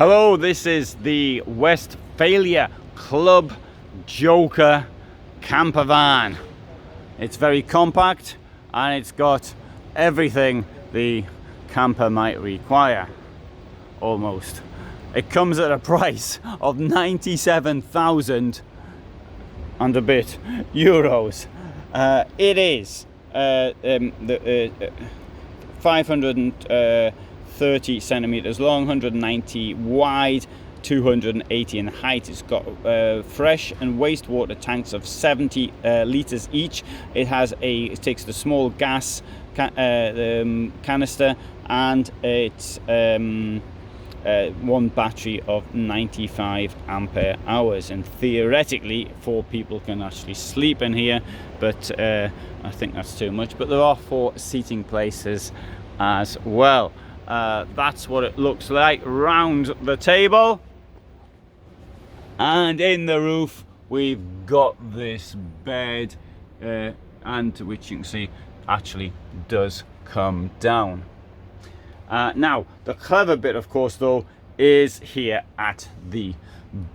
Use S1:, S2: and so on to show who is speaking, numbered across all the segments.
S1: Hello, this is the Westfalia Club Joker camper van. It's very compact and it's got everything the camper might require, almost. It comes at a price of 97,000 and a bit euros. It is 530 centimeters long, 190 wide, 280 in height. It's got fresh and wastewater tanks of 70 liters each. It takes the small gas canister, and it's one battery of 95 ampere hours, and theoretically 4 people can actually sleep in here, but I think that's too much. But there are 4 seating places as well. That's what it looks like round the table. And in the roof we've got this bed, and which you can see actually does come down. Now the clever bit, of course, though, is here at the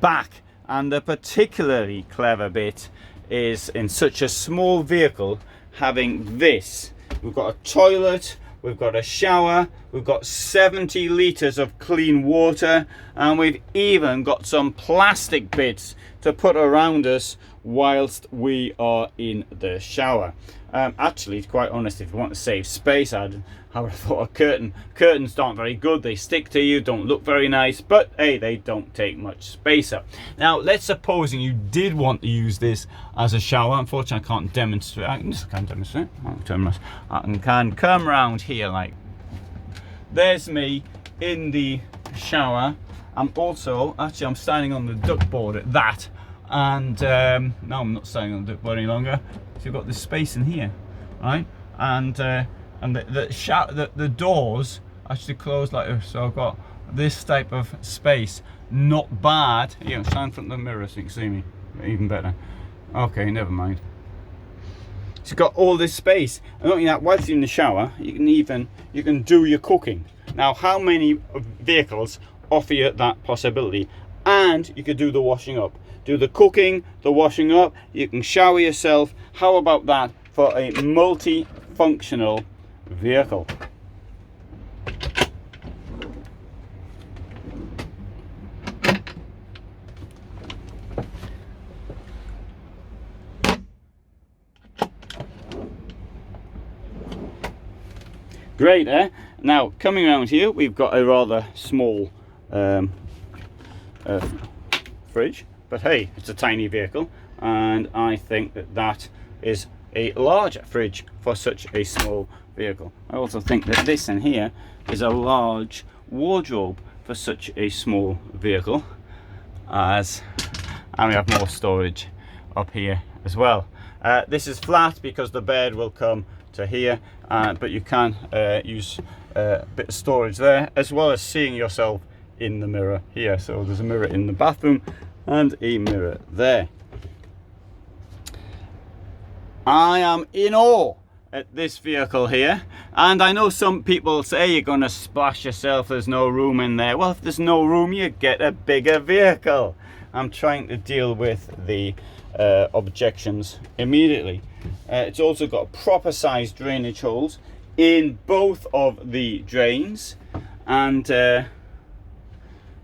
S1: back, and the particularly clever bit is in such a small vehicle having this. We've got a toilet, we've got a shower, we've got 70 liters of clean water, and we've even got some plastic bits to put around us whilst we are in the shower. Actually, to be quite honest, if you want to save space, I would have thought a curtain. Curtains aren't very good, they stick to you, don't look very nice, but hey, they don't take much space up. Now, let's supposing you did want to use this as a shower. Unfortunately, I can't demonstrate. I can demonstrate. I can come around here, like, there's me in the shower. I'm also, actually, I'm standing on the duckboard at that, and no, I'm not standing on the duckboard any longer. So you've got this space in here, right? And the doors actually close like this, so I've got this type of space. Not bad. Here, stand in front of the mirror so you can see me even better. Okay, never mind. So you've got all this space, and not only that, whilst you're in the shower, you can do your cooking. Now, how many vehicles offer you that possibility? And you could do the washing up. Do the cooking, the washing up, you can shower yourself. How about that for a multi-functional vehicle? Great, eh? Now, coming around here, we've got a rather small fridge. But hey, it's a tiny vehicle, and I think that is a large fridge for such a small vehicle. I also think that this in here is a large wardrobe for such a small vehicle, and we have more storage up here as well. This is flat because the bed will come to here, but you can use a bit of storage there, as well as seeing yourself in the mirror here. So there's a mirror in the bathroom and a mirror there. I am in awe at this vehicle here, and I know some people say you're going to splash yourself, there's no room in there. Well, if there's no room, you get a bigger vehicle. I'm trying to deal with the objections immediately. It's also got proper sized drainage holes in both of the drains, and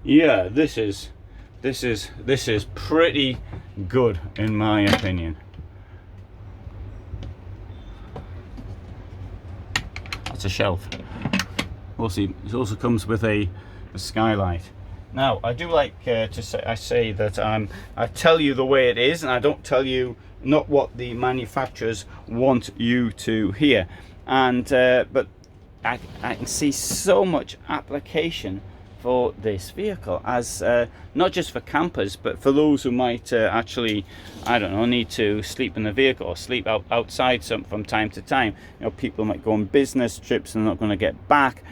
S1: yeah, this is pretty good in my opinion. That's a shelf. We'll see. It also comes with a skylight. Now, I do like to say that I tell you the way it is, and I don't tell you not what the manufacturers want you to hear. And but I can see so much application for this vehicle, as not just for campers, but for those who might actually, I don't know, need to sleep in the vehicle or sleep outside from time to time. You know, people might go on business trips and they're not going to get back,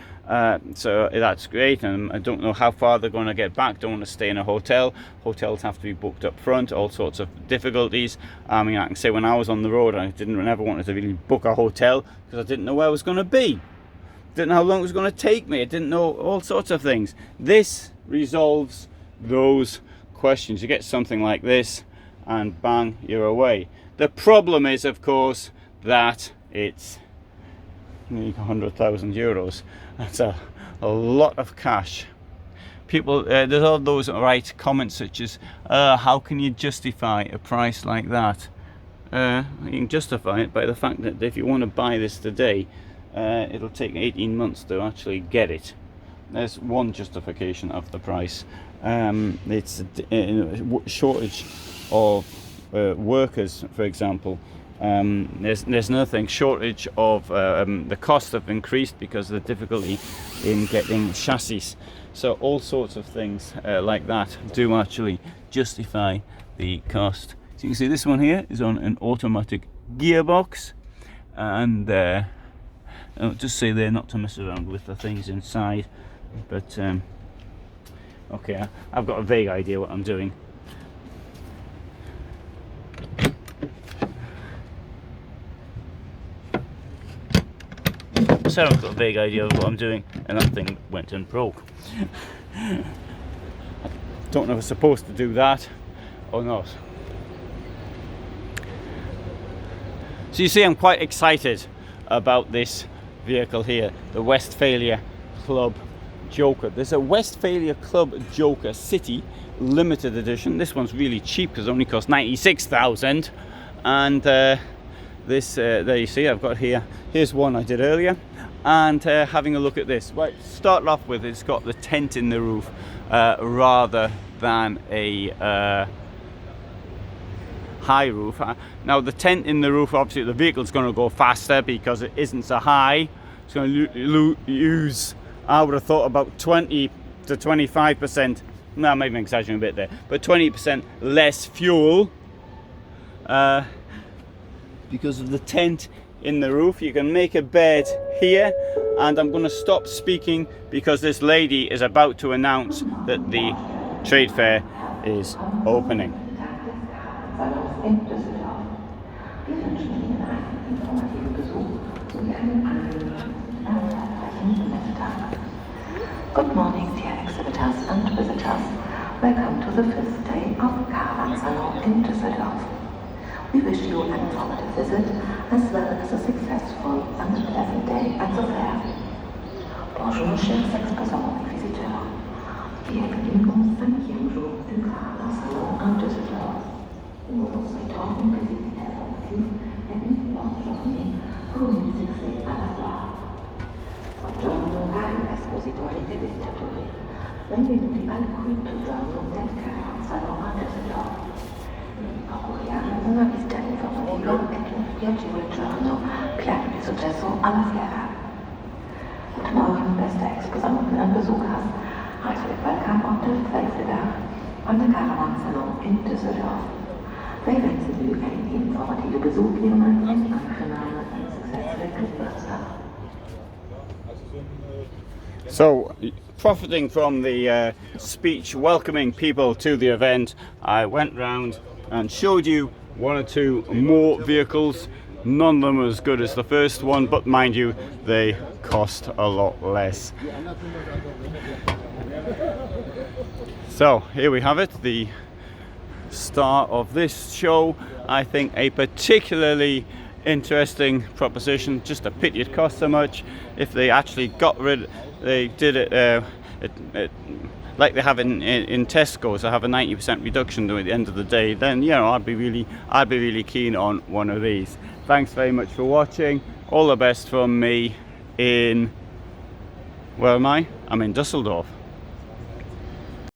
S1: so that's great. And I don't know how far they're going to get back. Don't want to stay in a hotel. Hotels have to be booked up front, all sorts of difficulties. I mean, I can say when I was on the road, I never wanted to really book a hotel because I didn't know where I was going to be. didn't know how long it was going to take me. I didn't know all sorts of things. This resolves those questions. You get something like this and bang, you're away. The problem is, of course, that it's nearly 100,000 euros. That's a lot of cash. People, there's all those write comments such as, how can you justify a price like that? You can justify it by the fact that if you want to buy this today, it'll take 18 months to actually get it. There's one justification of the price. It's a shortage of workers, for example. There's nothing. Shortage of the costs have increased because of the difficulty in getting chassis. So all sorts of things like that do actually justify the cost. So you can see this one here is on an automatic gearbox, and I'll just say there not to mess around with the things inside, but okay, I've got a vague idea what I'm doing. So I've got a vague idea of what I'm doing, and that thing went and broke. I don't know if I'm supposed to do that or not. So you see, I'm quite excited about this vehicle here, the Westfalia Club Joker. There's a Westfalia Club Joker City limited edition. This one's really cheap because it only costs 96,000. And this, there you see, I've got here's one I did earlier. And having a look at this. Right, start off with, it's got the tent in the roof rather than a high roof. Now the tent in the roof, obviously the vehicle's going to go faster because it isn't so high. It's going to use, I would have thought, about 20 to 25%, no, maybe I'm exaggerating a bit there, but 20% less fuel because of the tent in the roof. You can make a bed here, and I'm going to stop speaking because this lady is about to announce that the trade fair is opening.
S2: Good morning, dear exhibitors and visitors. Welcome to the 5th day of Caravan Salon in Düsseldorf. We wish you an informative visit as well as a successful and pleasant day at the fair. Bonjour, chers exposants et visiteurs. Bienvenue au 5e jour du Caravan Salon à Düsseldorf. Nous vous souhaitons une visite informative et une bonne journée pour une succès à la foire. Buongiorno cari espositori e visitatori. Benvenuti al quinto giorno del Caravan Salon a Düsseldorf. Auguriamo una visita informativa e un piacevole giorno pieno di successo alla fiera. Guten Morgen, beste Exposanten und Besuchers. Herzlich willkommen auf der Westwater an der Caravan Salon in Düsseldorf. Wij wensen u een informatieve bezoek nemen en aangename en succesvolle Bürstner.
S1: So, profiting from the speech welcoming people to the event, I went round and showed you one or two more vehicles. None of them as good as the first one, but mind you, they cost a lot less. So here we have it, the star of this show. I think a particularly interesting proposition. Just a pity it cost so much. If they actually they did it like they have in Tesco's, they have a 90% reduction at the end of the day, then you know I'd be really keen on one of these. Thanks very much for watching. All the best from me in, where am I? I'm in Düsseldorf.